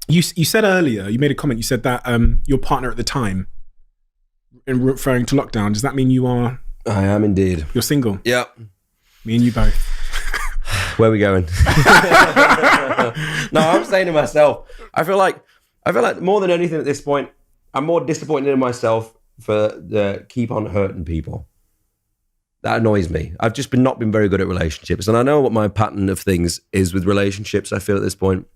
You said earlier, you made a comment, you said that your partner at the time, in referring to lockdown, does that mean you are... I am indeed. You're single? Yep. Me and you both. Where are we going? No, I'm saying to myself, I feel like more than anything at this point, I'm more disappointed in myself for the keep on hurting people. That annoys me. I've just not been very good at relationships. And I know what my pattern of things is with relationships, I feel at this point.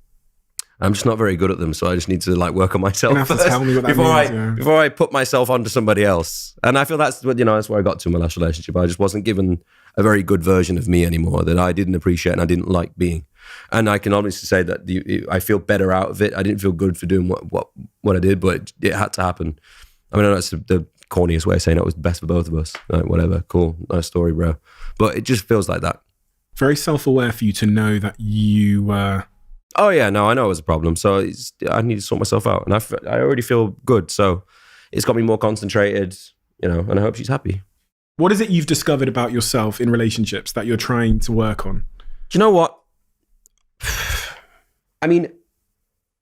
I'm just not very good at them, so I just need to work on myself first tell me what that means, before I put myself onto somebody else. And I feel that's what that's where I got to in my last relationship. I just wasn't given a very good version of me anymore that I didn't appreciate and I didn't like being. And I can honestly say that I feel better out of it. I didn't feel good for doing what I did, but it had to happen. I mean, I know that's the corniest way of saying it was the best for both of us. Whatever, cool, nice story, bro. But it just feels like that. Very self-aware for you to know that you Oh yeah, no, I know it was a problem. So I need to sort myself out. And I already feel good. So it's got me more concentrated, and I hope she's happy. What is it you've discovered about yourself in relationships that you're trying to work on? Do you know what? I mean,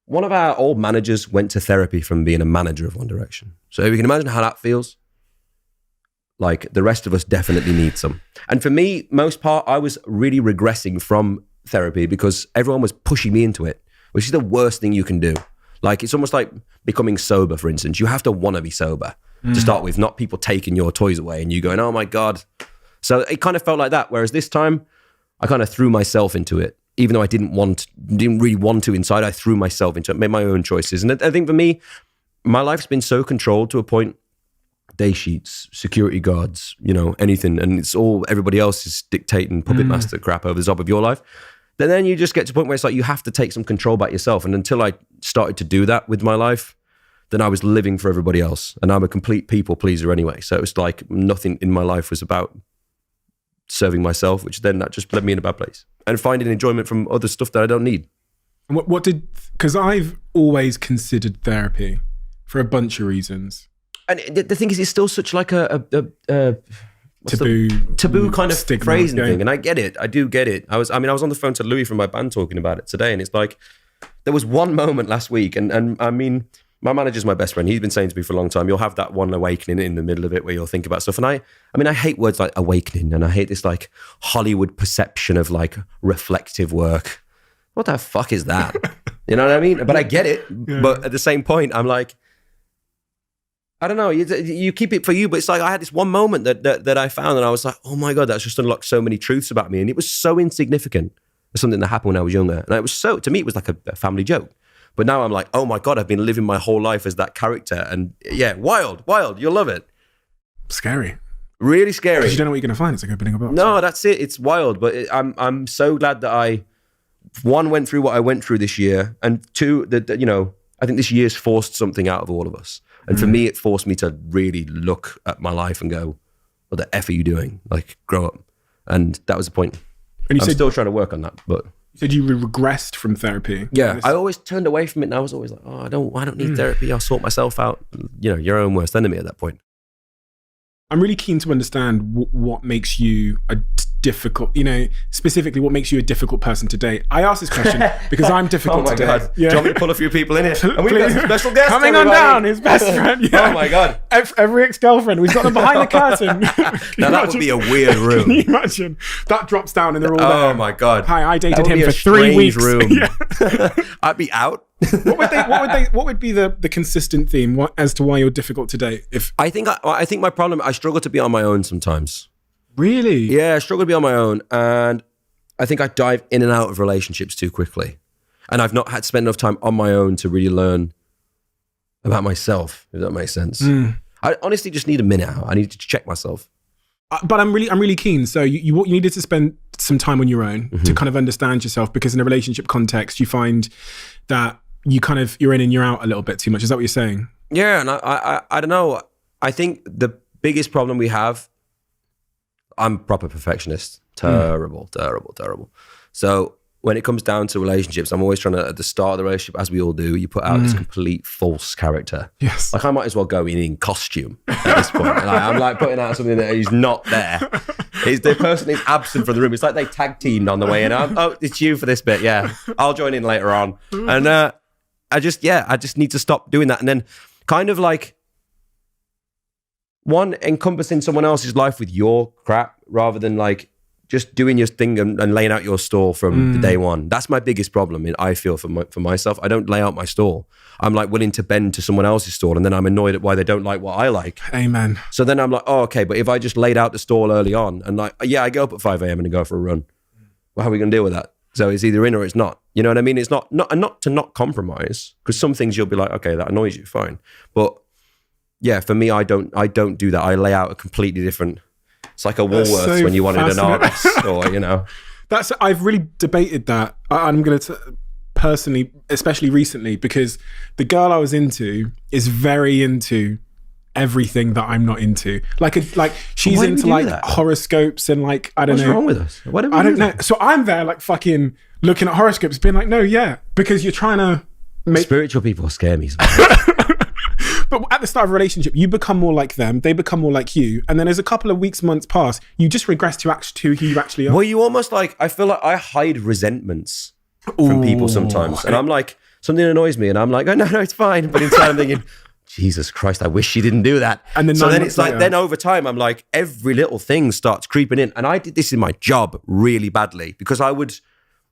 one of our old managers went to therapy from being a manager of One Direction. So if you can imagine how that feels, the rest of us definitely need some. And for me, most part, I was really regressing from therapy because everyone was pushing me into it, which is the worst thing you can do. It's almost like becoming sober, for instance. You have to want to be sober to start with, not people taking your toys away and you going, oh my God. So it kind of felt like that. Whereas this time, I kind of threw myself into it. Even though I didn't really want to inside, I threw myself into it, made my own choices. And I think for me, my life's been so controlled to a point, day sheets, security guards, anything. And it's all everybody else is dictating puppet master crap over the top of your life. Then you just get to a point where it's you have to take some control back yourself. And until I started to do that with my life, then I was living for everybody else. And I'm a complete people pleaser anyway. So it was nothing in my life was about serving myself, which then that just led me in a bad place. And finding enjoyment from other stuff that I don't need. Because I've always considered therapy for a bunch of reasons. And the thing is, it's still such a taboo kind of stigma, phrasing thing. And I get it. I do get it. I was on the phone to Louis from my band talking about it today. And it's there was one moment last week. And I mean, my manager's my best friend. He's been saying to me for a long time, you'll have that one awakening in the middle of it where you'll think about stuff. And I hate words like awakening. And I hate this Hollywood perception of reflective work. What the fuck is that? You know what I mean? But I get it. Yeah. But at the same point, I'm I don't know, you keep it for you, but it's I had this one moment that I found and I was oh my God, that's just unlocked so many truths about me. And it was so insignificant. Something that happened when I was younger. And it was to me, it was a family joke. But now I'm oh my God, I've been living my whole life as that character. And yeah, wild, you'll love it. Scary. Really scary. Because you don't know what you're going to find. It's opening a box. No, that's it. It's wild. But I'm so glad that I, one, went through what I went through this year. And two, that I think this year's forced something out of all of us. And for me, it forced me to really look at my life and go, what the F are you doing? Grow up. And that was the point. And I'm still trying to work on that. But you said you regressed from therapy. Yeah, I always turned away from it. And I was always I don't need therapy. I'll sort myself out. Your own worst enemy at that point. I'm really keen to understand what makes you a difficult, specifically what makes you a difficult person to date. I asked this question because I'm difficult to date. Oh my God. Yeah. Do you want me to pull a few people in here? And we've got some special guests. Coming on down, his best friend. Yeah. Oh my God. Every ex-girlfriend. We've got them behind the curtain. Now that would be a weird room. Can you imagine? That drops down and they're all there. Oh my God. Hi, I dated him for 3 weeks. Room. I'd be out. What would be the consistent theme as to why you're difficult to date? I think my problem, I struggle to be on my own sometimes. Really? Yeah, I struggle to be on my own. And I think I dive in and out of relationships too quickly. And I've not had to spend enough time on my own to really learn about myself, if that makes sense. I honestly just need a minute out. I need to check myself. But I'm really keen. So you needed to spend some time on your own to kind of understand yourself, because in a relationship context, you find that you're in and you're out a little bit too much. Is that what you're saying? Yeah, and I don't know. I think the biggest problem we have, I'm proper perfectionist. Terrible. So when it comes down to relationships, I'm always trying to, at the start of the relationship, as we all do, you put out this complete false character. Yes. I might as well go in costume at this point. I'm putting out something that is not there. The person is absent from the room. It's like they tag teamed on the way in. Oh, it's you for this bit. Yeah. I'll join in later on. And I just need to stop doing that. And then kind of like, one, encompassing someone else's life with your crap rather than like just doing your thing and laying out your stall from the day one. That's my biggest problem, I feel, for myself. I don't lay out my stall. I'm like willing to bend to someone else's stall, and then I'm annoyed at why they don't like what I like. Amen. So then I'm like, oh, okay, but if I just laid out the stall early on and like, yeah, I go up at 5 a.m. and go for a run. Well, how are we going to deal with that? So it's either in or it's not. You know what I mean? It's not to not compromise, because some things you'll be like, okay, that annoys you, fine. But yeah, for me, I don't do that. I lay out a completely different. It's like a Woolworths so when you wanted an Argos, or you know. I've really debated that. I'm going to personally, especially recently, because the girl I was into is very into everything that I'm not into. Like she's into like horoscopes and like I don't know. What's wrong with us? I don't know. So I'm there like fucking looking at horoscopes, being like, no, yeah, because you're trying to make spiritual people scare me. But at the start of a relationship, you become more like them, they become more like you, and then as a couple of weeks, months pass, you just regress to who you actually are. Well, you almost like, I feel like I hide resentments from people sometimes, and I'm like, something annoys me, and I'm like, oh no, it's fine. But inside I'm thinking, Jesus Christ, I wish she didn't do that. And then so then it's like, then over time, I'm like, every little thing starts creeping in, and I did this in my job really badly because I would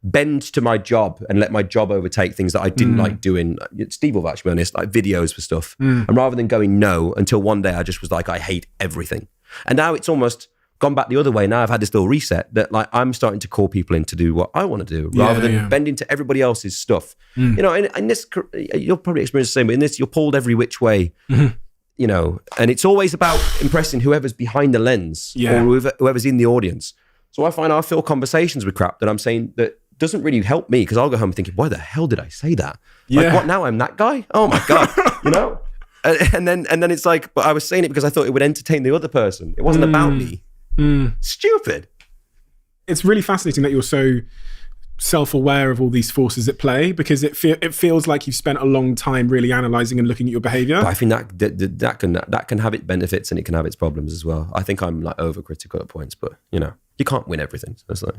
bend to my job and let my job overtake things that I didn't like doing. Steve will actually be honest, like videos for stuff. And rather than going no, until one day I just was like, I hate everything. And now it's almost gone back the other way. Now I've had this little reset that like I'm starting to call people in to do what I want to do rather than bending to everybody else's stuff. You know, in this, you'll probably experience the same, but in this, you're pulled every which way. You know, and it's always about impressing whoever's behind the lens or whoever's in the audience. So I find I fill conversations with crap that I'm saying that doesn't really help me, because I'll go home thinking, why the hell did I say that? Like, what, now I'm that guy? Oh my God, you know? And then it's like, but I was saying it because I thought it would entertain the other person. It wasn't about me. Stupid. It's really fascinating that you're so self-aware of all these forces at play, because it feels like you've spent a long time really analysing and looking at your behaviour. But I think that can have its benefits and it can have its problems as well. I think I'm like overcritical at points, but you know, you can't win everything. So it's like,